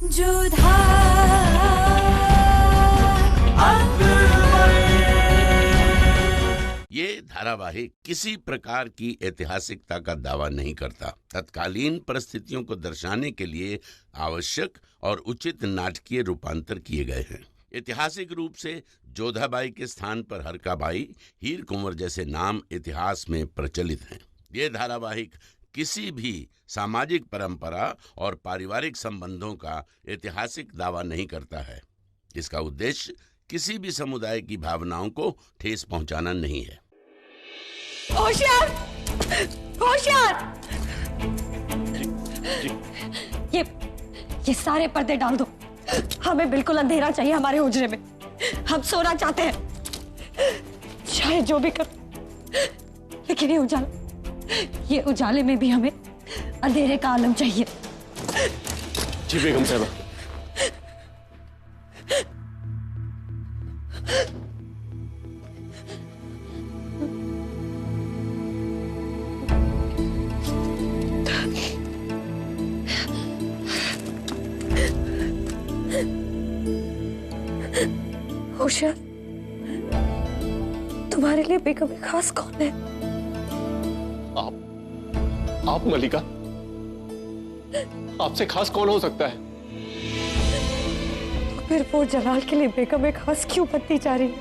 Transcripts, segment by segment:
जोधा ये धारावाहिक किसी प्रकार की ऐतिहासिकता का दावा नहीं करता। तत्कालीन परिस्थितियों को दर्शाने के लिए आवश्यक और उचित नाटकीय रूपांतर किए गए हैं। ऐतिहासिक रूप से जोधाबाई के स्थान पर हरकाबाई, हीर कुंवर जैसे नाम इतिहास में प्रचलित हैं। ये धारावाहिक किसी भी सामाजिक परंपरा और पारिवारिक संबंधों का ऐतिहासिक दावा नहीं करता है। इसका उद्देश्य किसी भी समुदाय की भावनाओं को ठेस पहुंचाना नहीं है। होशियार, होशियार! ये सारे पर्दे डाल दो। हमें बिल्कुल अंधेरा चाहिए हमारे हुजरे में। हम सोना चाहते हैं, चाहे जो भी कर, लेकिन ये उजाले में भी हमें अंधेरे का आलम चाहिए। जी बेगम साहबा। होशियार, तुम्हारे लिए बेगम खास कौन है? आप मलिका। आपसे खास कौन हो सकता है? तो फिर वो जलाल के लिए बेगम खास क्यों बनती जा रही?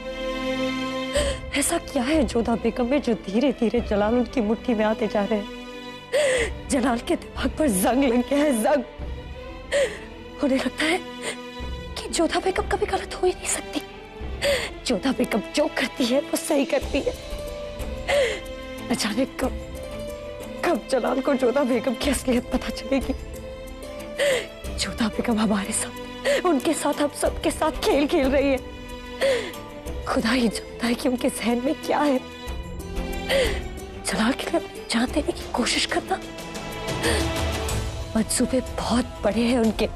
ऐसा क्या है जोधा बेगम में जो धीरे धीरे जलाल उनकी मुट्ठी में आते जा रहे हैं? जलाल के दिमाग पर जंग लग गया है, जंग। उन्हें लगता है कि जोधा बेगम कभी गलत हो ही नहीं सकती। जोधा बेगम जो करती है वो सही करती है। न जाने कब जलाल को जोधा बेगम की असलियत पता चलेगी। जोधा बेगम हमारे साथ, उनके साथ, हम सबके साथ खेल खेल रही है। खुदा ही जानता है कि उनके जहन में क्या है। जलाल के लिए अपनी जान देने की कोशिश करना, मंसूबे बहुत बड़े हैं उनके।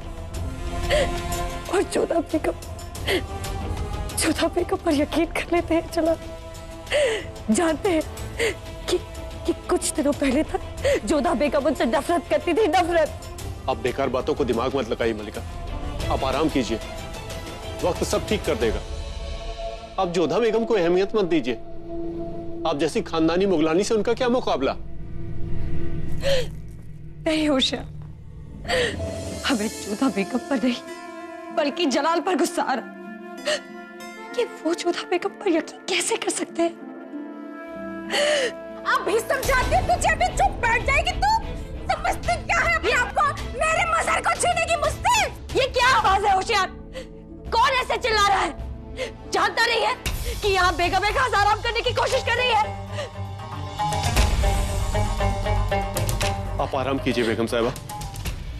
और जोधा बेगम पर यकीन कर लेते हैं जलाल। जानते हैं कि कुछ दिनों पहले तक जोधा बेगम उनसे नफरत करती थी, नफरत। आप बेकार बातों को दिमाग मत लगाइए मलिका। आप आराम कीजिए, वक्त सब ठीक कर देगा। आप जोधा बेगम को अहमियत मत दीजिए। आप जैसी खानदानी मुगलानी से उनका क्या मुकाबला? नहीं होशियार, हमें जोधा बेगम पर नहीं बल्कि जलाल पर गुस्सा आ रहा कि वो जोधा बेगम पर यकीन कैसे कर सकते हैं। अब भी समझाती, तुझे भी चुप बैठ जाएगी तू? समझती क्या है अपने आप को? मेरे मजहर को छीने की मुश्किल। ये क्या आवाज है होशियार? कौन ऐसे चिल्ला रहा है? जानता नहीं है कि यहाँ बेगम खास आराम करने की कोशिश कर रही है। आप आराम कीजिए बेगम साहिबा,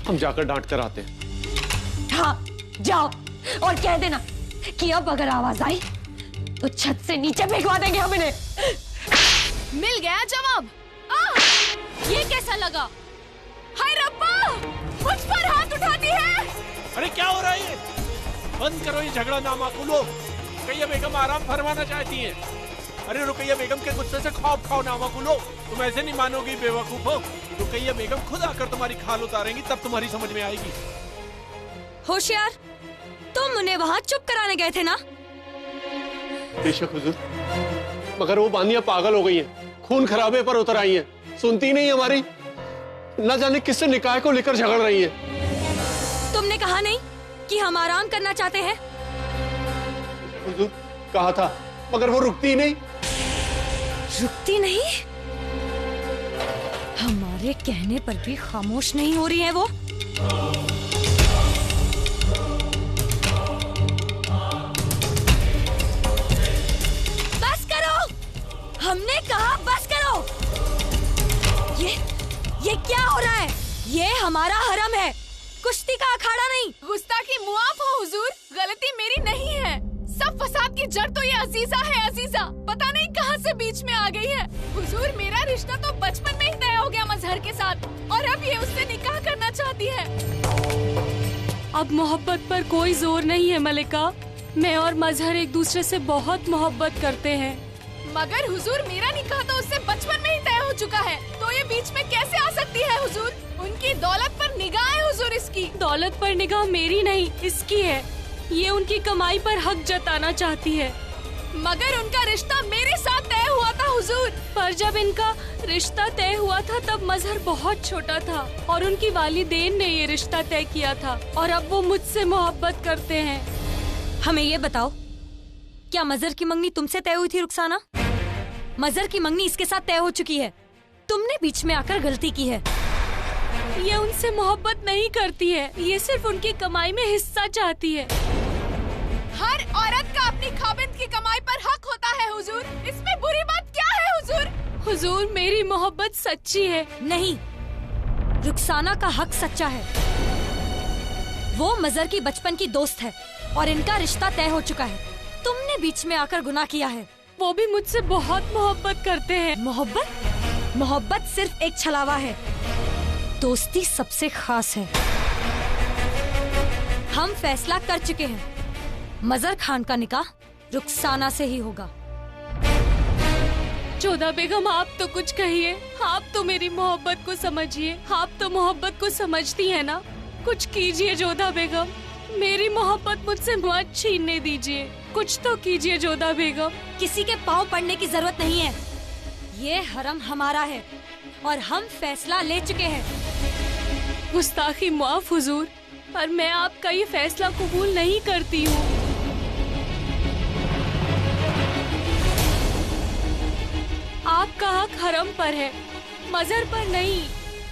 हम जाकर डांट कर आते हैं। हाँ जाओ, और कह देना कि अब अगर आवाज आई तो छत से नीचे फेंकवा देंगे हम इन्हें। मिल गया जवाब। ये कैसा लगा? हाय रब्बा, मुझ पर हाथ उठाती है। अरे क्या हो रहा है ये? बंद करो ये झगड़ा नामाकुलो। रुकैया बेगम आराम फरमाना चाहती हैं। अरे रुकैया बेगम के गुस्से से खौफ खाओ नामाकुलो। तुम ऐसे नहीं मानोगी बेवकूफ हो। रुकैया बेगम खुद आकर तुम्हारी खाल उतारेंगी, तब तुम्हारी समझ में आएगी। होशियार, तुम उन्हें वहाँ चुप कराने गए थे ना? बेशक हुजूर, मगर वो बानिया पागल हो गई हैं, खून खराबे पर उतर आई हैं, सुनती नहीं हमारी। न जाने किससे निकाह को लेकर झगड़ रही है। तुमने कहा नहीं कि हम आराम करना चाहते हैं? हुजूर, कहा था, मगर वो रुकती नहीं। रुकती नहीं? हमारे कहने पर भी खामोश नहीं हो रही है वो। हमने कहा बस करो। ये क्या हो रहा है? ये हमारा हरम है, कुश्ती का अखाड़ा नहीं। गुस्ताखी मुआफ हो हुजूर, गलती मेरी नहीं है। सब फसाद की जड़ तो ये अजीजा है, अजीजा। पता नहीं कहां से बीच में आ गई है। हुजूर, मेरा रिश्ता तो बचपन में ही तय हो गया मजहर के साथ, और अब ये उससे निकाह करना चाहती है। अब मोहब्बत पर कोई जोर नहीं है मलिका। मैं और मजहर एक दूसरे से बहुत मोहब्बत करते हैं। मगर हुजूर, मेरा निकाह तो उससे बचपन में ही तय हो चुका है, तो ये बीच में कैसे आ सकती है हुजूर? उनकी दौलत पर निगाह है हुजूर इसकी। दौलत पर निगाह मेरी नहीं, इसकी है। ये उनकी कमाई पर हक जताना चाहती है। मगर उनका रिश्ता मेरे साथ तय हुआ था हुजूर। पर जब इनका रिश्ता तय हुआ था तब मजहर बहुत छोटा था और उनकी वालिदैन ने ये रिश्ता तय किया था और अब वो मुझसे मोहब्बत करते हैं। हमें ये बताओ, क्या मजहर की मंगनी तुमसे तय हुई थी रुखसाना? मजहर की मंगनी इसके साथ तय हो चुकी है, तुमने बीच में आकर गलती की है। ये उनसे मोहब्बत नहीं करती है, ये सिर्फ उनकी कमाई में हिस्सा चाहती है। हर औरत का अपनी खाविंद की कमाई पर हक होता है हुजूर, इसमें बुरी बात क्या है हुजूर? हुजूर, मेरी मोहब्बत सच्ची है। नहीं, रुखसाना का हक सच्चा है। वो मजहर की बचपन की दोस्त है और इनका रिश्ता तय हो चुका है। तुमने बीच में आकर गुनाह किया है। वो भी मुझसे बहुत मोहब्बत करते हैं। मोहब्बत? मोहब्बत सिर्फ एक छलावा है, दोस्ती सबसे खास है। हम फैसला कर चुके हैं, मजहर खान का निकाह रुखसाना से ही होगा। जोधा बेगम, आप तो कुछ कहिए, आप तो मेरी मोहब्बत को समझिए। आप तो मोहब्बत को समझती हैं ना? कुछ कीजिए जोधा बेगम, मेरी मोहब्बत मुझसे मत छीनने दीजिए। कुछ तो कीजिए जोधा बेगम। किसी के पाँव पड़ने की जरूरत नहीं है, ये हरम हमारा है और हम फैसला ले चुके हैं। गुस्ताखी माफ हुजूर, पर मैं आपका ये फैसला कबूल नहीं करती हूँ। आपका हक हरम पर है, मजहर पर नहीं।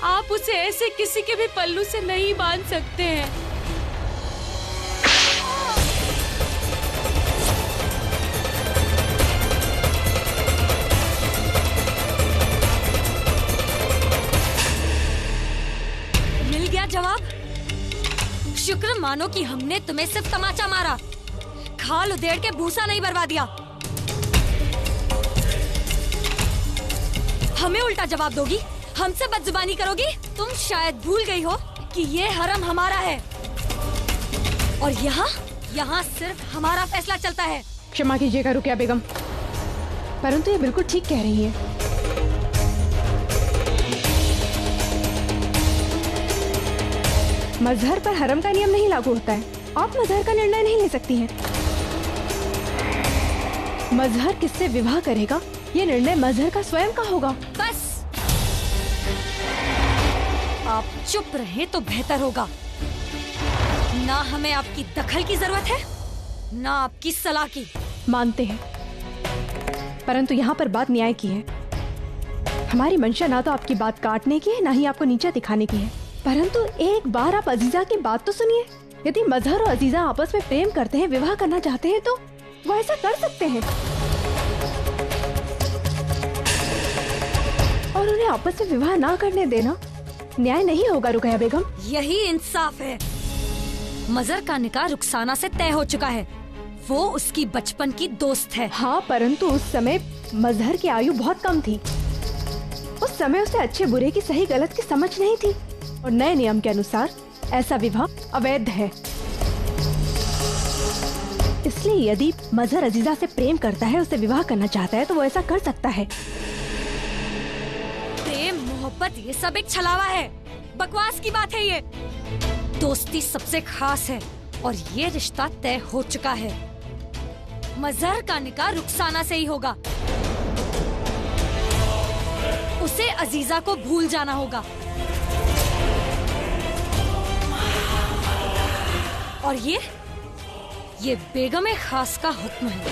आप उसे ऐसे किसी के भी पल्लू से नहीं बांध सकते हैं। मिल गया जवाब। शुक्र मानो कि हमने तुम्हें सिर्फ तमाचा मारा, खाल उधेड़ के भूसा नहीं बर्बाद दिया। हमें उल्टा जवाब दोगी, हमसे बदजुबानी करोगी? तुम शायद भूल गई हो कि ये हरम हमारा है और यहाँ सिर्फ हमारा फैसला चलता है। क्षमा कीजिएगा रुकिया बेगम, परंतु ये बिल्कुल ठीक कह रही है। मजहर पर हरम का नियम नहीं लागू होता है। आप मजहर का निर्णय नहीं ले सकती हैं। मजहर किससे विवाह करेगा ये निर्णय मजहर का स्वयं का होगा। बस आप चुप रहे तो बेहतर होगा। ना हमें आपकी दखल की जरूरत है, ना आपकी सलाह की। मानते हैं, परंतु यहाँ पर बात न्याय की है। हमारी मंशा ना तो आपकी बात काटने की है, ना ही आपको नीचा दिखाने की है। परंतु एक बार आप अजीजा की बात तो सुनिए। यदि मजहर और अजीजा आपस में प्रेम करते हैं, विवाह करना चाहते हैं, तो वो ऐसा कर सकते हैं और उन्हें आपस में विवाह ना करने देना न्याय नहीं होगा रुकैया बेगम। यही इंसाफ है। मजहर का निकाह रुखसाना से तय हो चुका है, वो उसकी बचपन की दोस्त है। हाँ, परंतु उस समय मजहर की आयु बहुत कम थी। उस समय उसे अच्छे बुरे की सही गलत की समझ नहीं थी और नए नियम के अनुसार ऐसा विवाह अवैध है। इसलिए यदि मजहर अजीजा से प्रेम करता है, उसे विवाह करना चाहता है, तो वो ऐसा कर सकता है। प्रेम मोहब्बत ये सब एक छलावा है, बकवास की बात है ये। दोस्ती सबसे खास है और ये रिश्ता तय हो चुका है। मजहर का निकाह रुखसाना से ही होगा। उसे अजीजा को भूल जाना होगा और ये बेगम खास का हुक्म है।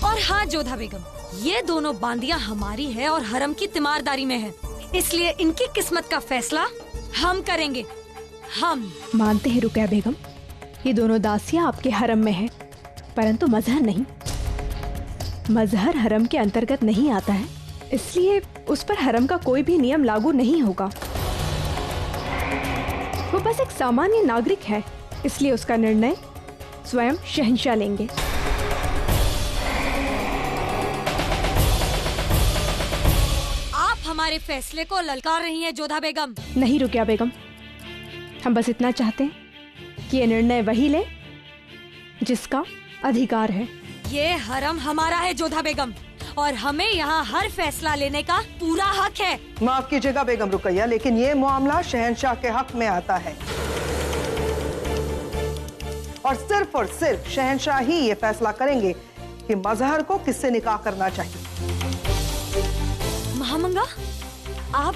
और हाँ जोधा बेगम, ये दोनों बांदियां हमारी है और हरम की तिमारदारी में है, इसलिए इनकी किस्मत का फैसला हम करेंगे। हम मानते हैं रुकैया बेगम, ये दोनों दासियां आपके हरम में हैं, परंतु मजहर नहीं। मजहर हरम के अंतर्गत नहीं आता है, इसलिए उस पर हरम का कोई भी नियम लागू नहीं होगा। वो बस एक सामान्य नागरिक है, इसलिए उसका निर्णय स्वयं शहंशाह लेंगे। आप हमारे फैसले को ललकार रही हैं जोधा बेगम। नहीं रुकिया बेगम, हम बस इतना चाहते हैं कि ये निर्णय वही ले जिसका अधिकार है। ये हरम हमारा है जोधा बेगम, और हमें यहाँ हर फैसला लेने का पूरा हक है। माफ कीजिएगा बेगम रुकैया, लेकिन ये मामला शहंशाह के हक में आता है और सिर्फ शहंशाह ही ये फैसला करेंगे कि मजहर को किससे निकाह करना चाहिए। महामंगा, आप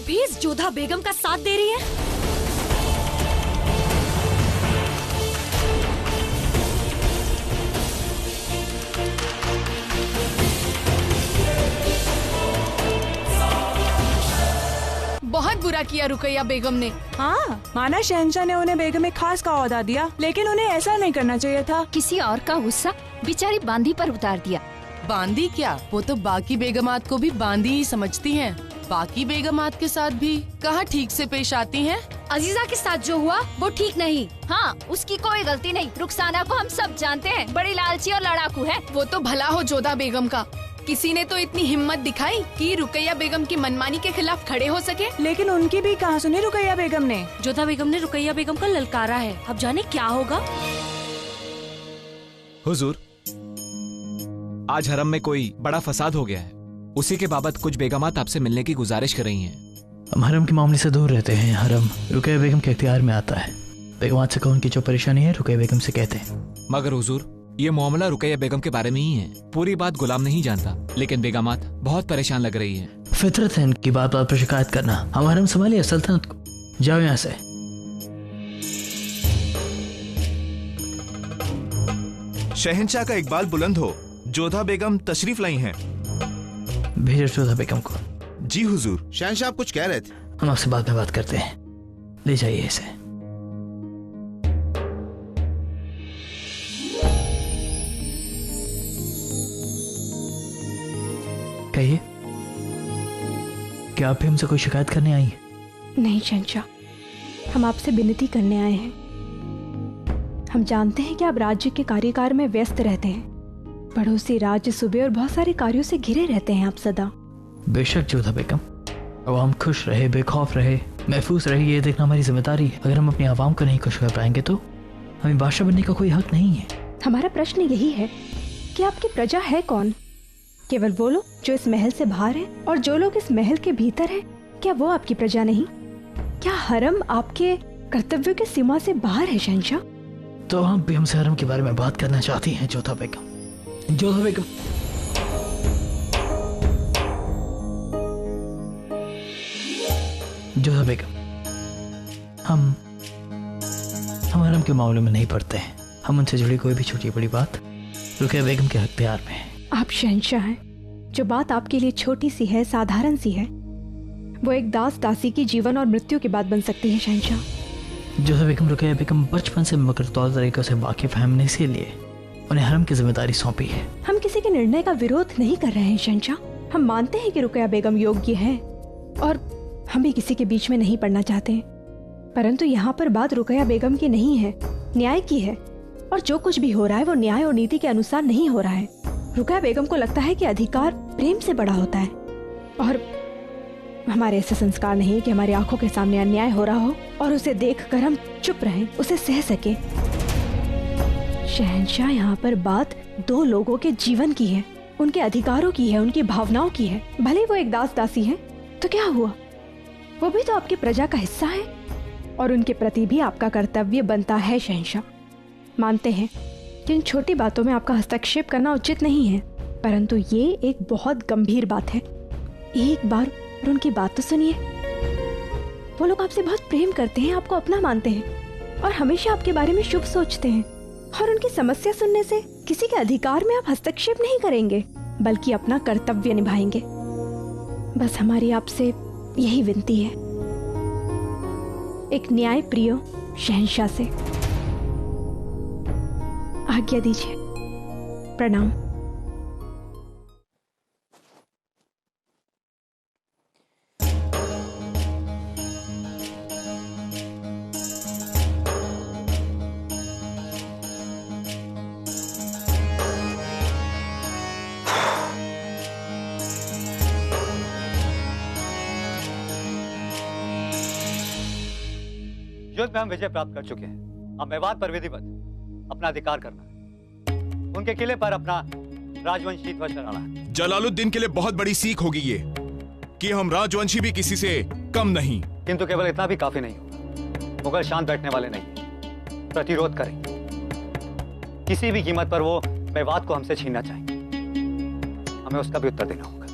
भी इस जोधा बेगम का साथ दे रही हैं? बहुत बुरा किया रुकैया बेगम ने। हाँ, माना शहंशाह ने उन्हें बेगम एक खास का ओहदा दिया, लेकिन उन्हें ऐसा नहीं करना चाहिए था। किसी और का गुस्सा बेचारी बांदी पर उतार दिया। बांदी क्या, वो तो बाकी बेगमात को भी बांदी ही समझती हैं। बाकी बेगमात के साथ भी कहाँ ठीक से पेश आती हैं। अजीजा के साथ जो हुआ वो ठीक नहीं। हाँ, उसकी कोई गलती नहीं। रुखसाना को हम सब जानते हैं, बड़ी लालची और लड़ाकू है। वो तो भला हो जोधा बेगम का, किसी ने तो इतनी हिम्मत दिखाई कि रुकैया बेगम की मनमानी के खिलाफ खड़े हो सके। लेकिन उनकी भी कहाँ सुनी रुकैया बेगम ने। जोधा बेगम ने रुकैया बेगम को ललकारा है, अब जाने क्या होगा। हुजूर, आज हरम में कोई बड़ा फसाद हो गया है, उसी के बाबत कुछ बेगमात आपसे मिलने की गुजारिश कर रही हैं। हम हरम के मामले से दूर रहते हैं। हरम रुकैया बेगम के इख्तियार में आता है। बेगमात से कहो उनकी जो परेशानी है रुकैया बेगम से कहते हैं। मगर हुजूर, ये मामला रुकैया बेगम के बारे में ही है। पूरी बात गुलाम नहीं जानता, लेकिन बेगमात बहुत परेशान लग रही है। फितरत है इनकी बात पर शिकायत करना। हम हरम संभालिए सल्तनत को। जाओ यहाँ से। शहंशाह का इकबाल बुलंद हो, जोधा बेगम तशरीफ लाई हैं। भेजो जोधा बेगम को। जी हुजूर। शहंशाह आप कुछ कह रहे थे। हम आपसे बाद में बात करते हैं, ले जाइए इसे। कहिए, क्या आप भी हमसे कोई शिकायत करने आई हैं? नहीं शहंशाह, हम आपसे विनती करने आए हैं। हम जानते हैं कि आप राज्य के कार्यकार में व्यस्त रहते हैं, पड़ोसी राज्य, सूबे और बहुत सारे कार्यों से घिरे रहते हैं आप सदा। बेशक जोधा बेगम, अवाम खुश रहे, बेखौफ रहे, महफूज रहे, ये देखना हमारी जिम्मेदारी है। अगर हम अपनी आवाम को नहीं खुश कर पाएंगे तो हमें बादशाह बनने का कोई हक नहीं है। हमारा प्रश्न यही है कि आपकी प्रजा है कौन? केवल वो लोग जो इस महल से बाहर हैं, और जो लोग इस महल के भीतर हैं, क्या वो आपकी प्रजा नहीं? क्या हरम आपके कर्तव्यों की सीमा से बाहर है शहंशाह? तो आप भी हमसे हरम के बारे में बात करना चाहती हैं जोधा बेगम? जोधा बेगम, जोधा बेगम, हम हरम के मामले में नहीं पड़ते हैं। हम उनसे जुड़ी कोई भी छोटी बड़ी बात रुकैया बेगम के इख्तियार में है। आप शहंशाह हैं। जो बात आपके लिए छोटी सी है, साधारण सी है, वो एक दास दासी की जीवन और मृत्यु की बात बन सकती है शहंशाह। जोधा बेगम रुकैया बेगम बचपन से मगर तौर तरीकों से वाकिफ है, हमने इसीलिए उन्हें हरम की जिम्मेदारी सौंपी है। हम किसी के निर्णय का विरोध नहीं कर रहे हैं शहंशाह। हम मानते हैं कि रुकैया बेगम योग्य है और हम भी किसी के बीच में नहीं पड़ना चाहते, परंतु यहाँ पर बात रुकैया बेगम की नहीं है, न्याय की है। और जो कुछ भी हो रहा है वो न्याय और नीति के अनुसार नहीं हो रहा है। रुकैया बेगम को लगता है कि अधिकार प्रेम से बड़ा होता है, और हमारे ऐसे संस्कार नहीं कि हमारी आंखों के सामने अन्याय हो रहा हो और उसे देखकर हम चुप रहें, उसे सह सके। शहंशाह, यहाँ पर बात दो लोगों के जीवन की है, उनके अधिकारों की है, उनकी भावनाओं की है। भले वो एक दास दासी है तो क्या हुआ, वो भी तो आपकी प्रजा का हिस्सा है और उनके प्रति भी आपका कर्तव्य बनता है शहंशाह। मानते हैं कि इन छोटी बातों में आपका हस्तक्षेप करना उचित नहीं है, परंतु ये एक बहुत गंभीर बात है। एक बार उनकी बात तो सुनिए। वो लोग आपसे बहुत प्रेम करते हैं, आपको अपना मानते हैं और हमेशा आपके बारे में शुभ सोचते हैं, और उनकी समस्या सुनने से किसी के अधिकार में आप हस्तक्षेप नहीं करेंगे, बल्कि अपना कर्तव्य निभाएंगे। बस हमारी आपसे यही विनती है, एक न्याय प्रिय शहंशाह से। आज्ञा दीजिए। प्रणाम। युद्ध में हम विजय प्राप्त कर चुके हैं। अब मेवात पर विधिवत अपना अधिकार करना है, उनके किले पर अपना राजवंशी ध्वज लहराना है। जलालुद्दीन के लिए बहुत बड़ी सीख होगी ये कि हम राजवंशी भी किसी से कम नहीं। किंतु केवल इतना भी काफी नहीं होगा। मुगल शांत बैठने वाले नहीं, प्रतिरोध करेंगे। किसी भी कीमत पर वो मेवात को हमसे छीनना चाहेंगे, हमें उसका भी उत्तर देना होगा।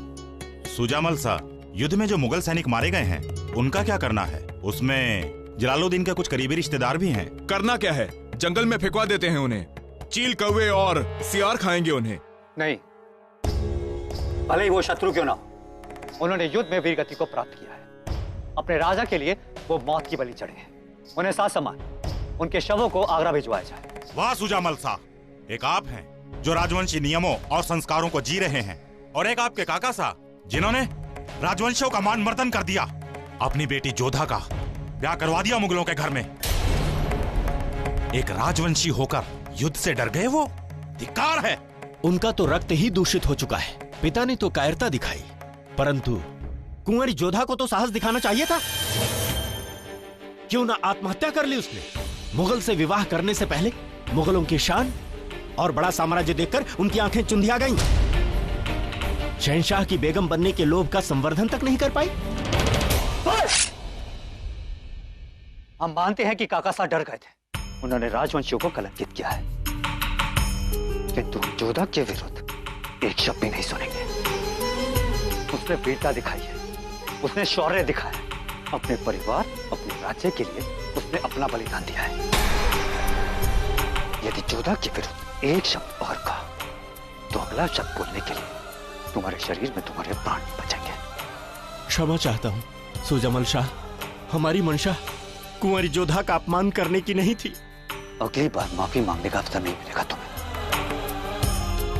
सुजामल सा, युद्ध में जो मुगल सैनिक मारे गए हैं उनका क्या करना है? उसमें जलालुद्दीन के कुछ करीबी रिश्तेदार भी हैं। करना क्या है? जंगल में फेंकवा देते हैं उन्हें। चील, कौवे और सियार खाएंगे उन्हें। नहीं, भले ही वो शत्रु क्यों ना हो, उन्होंने युद्ध में वीर गति को प्राप्त किया है। अपने राजा के लिए वो मौत की बलि चढ़े हैं। उन्हें साथ समान उनके शवों को आगरा भिजवाया जाए। वाह सुजामल सा, एक आप हैं जो राजवंशी नियमों और संस्कारों को जी रहे हैं, और एक आपके काका सा जिन्होंने राजवंशों का मान मर्दन कर दिया। अपनी बेटी जोधा का ब्याह करवा दिया मुगलों के घर में। एक राजवंशी होकर युद्ध से डर गए, वो धिक्कार है। उनका तो रक्त ही दूषित हो चुका है। पिता ने तो कायरता दिखाई, परंतु कुंवरी जोधा को तो साहस दिखाना चाहिए था। क्यों ना आत्महत्या कर ली उसने? मुगल से विवाह करने से पहले मुगलों की शान और बड़ा साम्राज्य देखकर उनकी आंखें चुंधिया गईं। शहंशाह की बेगम बनने के लोभ का संवर्धन तक नहीं कर पाई। हम मानते हैं कि काका साहब डर गए थे, उन्होंने राजवंशियों को कलंकित किया है, किंतु जोधा के विरुद्ध एक शब्द भी नहीं सुनेंगे। उसने वीरता दिखाई है, उसने शौर्य दिखाया, अपने परिवार, अपने राज्य के लिए उसने अपना बलिदान दिया है। यदि जोधा के विरुद्ध एक शब्द और कहा तो अगला शब्द बोलने के लिए तुम्हारे शरीर में तुम्हारे प्राण बचेंगे। क्षमा चाहता हूँ सुजमल शाह, हमारी मंशा कुंवरी जोधा का अपमान करने की नहीं थी। अगली बार माफी मांगने का अवसर नहीं मिलेगा तुम्हें।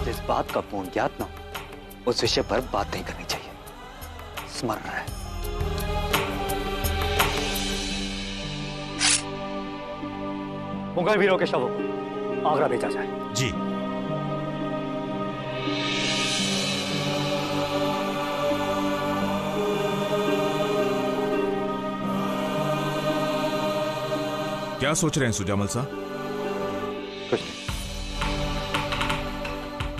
जिस बात का पूर्ण ज्ञात न हो उस विषय पर बात नहीं करनी चाहिए, स्मरण रहे। मुगल वीरों के शवों को आगरा भेजा जाए। जी। क्या सोच रहे हैं सुजामल साहब? कुछ नहीं,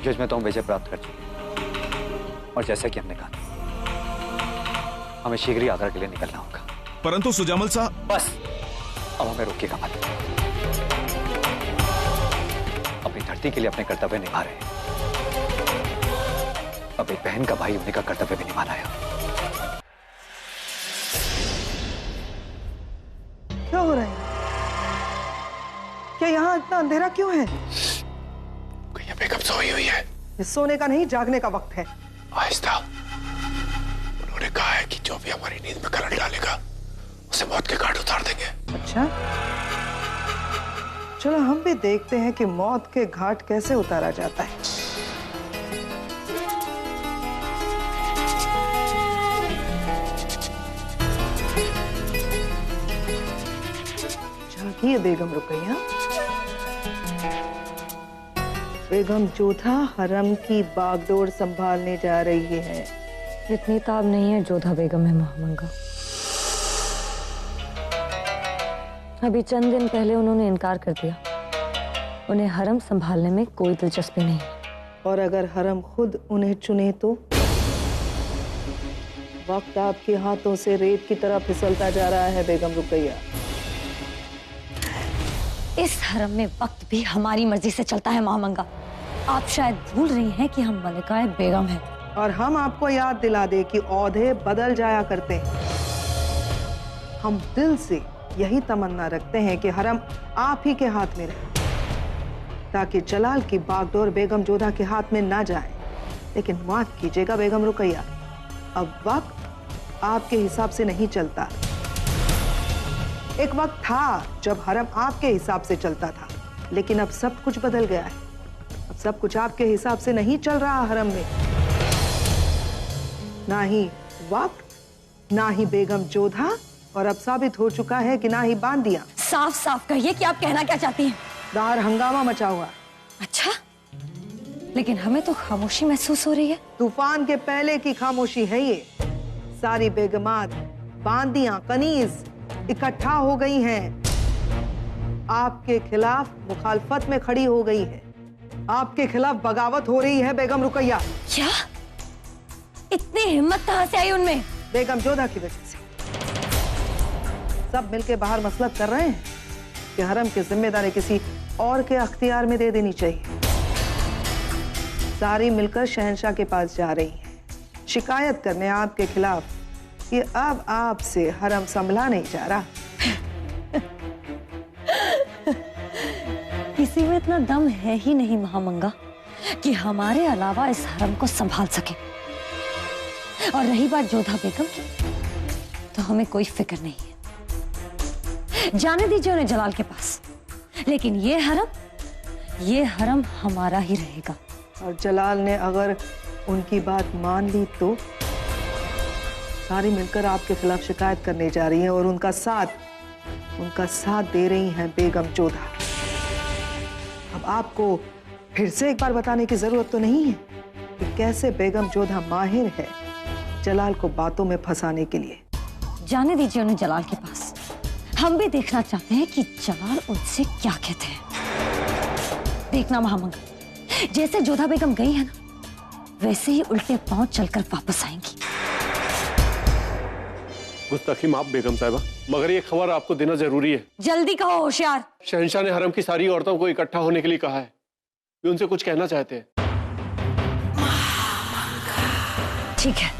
युद्ध में तो हम विजय प्राप्त कर चुके, और जैसा कि हमने कहा हमें शीघ्र ही आगरा के लिए निकलना होगा। परंतु सुजामल साहब, बस अब हमें रोकिएगा मत। अपनी धरती के लिए अपने कर्तव्य निभा रहे हैं। अब एक बहन का भाई होने का कर्तव्य भी निभाना है। क्या हो रहा है? क्या यहाँ इतना अंधेरा क्यों है? कहीं बेगम सोई हुई है। ये सोने का नहीं, जागने का वक्त है। आहिस्ता। उन्होंने कहा है कि जो भी हमारी नींद में करंट डालेगा उसे मौत के घाट उतार देंगे। अच्छा, चलो हम भी देखते हैं कि मौत के घाट कैसे उतारा जाता है। जागिए बेगम रुकैया। बेगम जोधा हरम की बागडोर संभालने जा रही है। इतनी ताब नहीं है जोधा बेगम है महामंगा। अभी चंद दिन पहले उन्होंने इनकार कर दिया। उन्हें हरम संभालने में कोई दिलचस्पी नहीं। और अगर हरम खुद उन्हें चुने तो? वक्त आपके हाथों से रेत की तरह फिसलता जा रहा है बेगम रुकैया। इस हरम में वक्त भी हमारी मर्जी से चलता है महामंगा। आप शायद भूल रही हैं कि हम मलिकाए बेगम हैं। और हम आपको याद दिला दे कि औहदे बदल जाया करते हैं। हम दिल से यही तमन्ना रखते हैं कि हरम आप ही के हाथ में रहे, ताकि जलाल की बागडोर बेगम जोधा के हाथ में ना जाए। लेकिन माफ कीजिएगा बेगम रुकैया, अब वक्त आपके हिसाब से नहीं चलता। एक वक्त था जब हरम आपके हिसाब से चलता था, लेकिन अब सब कुछ बदल गया है। अब सब कुछ आपके हिसाब से नहीं चल रहा हरम में। ना ही वक्त, ना ही बेगम जोधा, और अब साबित हो चुका है कि ना ही बांदियां। साफ साफ कहिए कि आप कहना क्या चाहती हैं? बाहर हंगामा मचा हुआ। अच्छा, लेकिन हमें तो खामोशी महसूस हो रही है। तूफान के पहले की खामोशी है ये। सारी बेगमात, बांदियां, कनीज इकट्ठा हो गई हैं। आपके खिलाफ मुखालफत में खड़ी हो गई है। आपके खिलाफ बगावत हो रही है बेगम रुकैया। क्या? इतनी हिम्मत कहां से आई उनमें? बेगम जोधा की वजह से। सब मिलके बाहर मसलत कर रहे हैं कि हरम की जिम्मेदारी किसी और के अख्तियार में दे देनी चाहिए। सारी मिलकर शहंशाह के पास जा रही हैं शिकायत करने आपके खिलाफ कि अब आपसे हरम संभला नहीं जा रहा। किसी में इतना दम है ही नहीं महामंगा कि हमारे अलावा इस हरम को संभाल सके। और रही बात जोधा बेगम की, तो हमें कोई फिक्र नहीं है। जाने दीजिए उन्हें जलाल के पास, लेकिन ये हरम हमारा ही रहेगा। और जलाल ने अगर उनकी बात मान ली तो सारी मिलकर आपके खिलाफ शिकायत करने जा रही हैं और उनका साथ दे रही हैं बेगम जोधा। अब आपको फिर से एक बार बताने की जरूरत तो नहीं है कि कैसे बेगम जोधा माहिर है जलाल को बातों में फंसाने के लिए। जाने दीजिए उन्हें जलाल के पास। हम भी देखना चाहते हैं कि जलाल उनसे क्या कहते हैं। देखना महामंगा, जैसे जोधा बेगम गई है ना, वैसे ही उल्टे पांव चलकर वापस आएंगी। गुस्ताखी माफ बेगम साहिबा, मगर ये खबर आपको देना जरूरी है। जल्दी कहो होशियार। शहंशाह ने हरम की सारी औरतों को इकट्ठा होने के लिए कहा है। वे उनसे कुछ कहना चाहते हैं। ठीक है,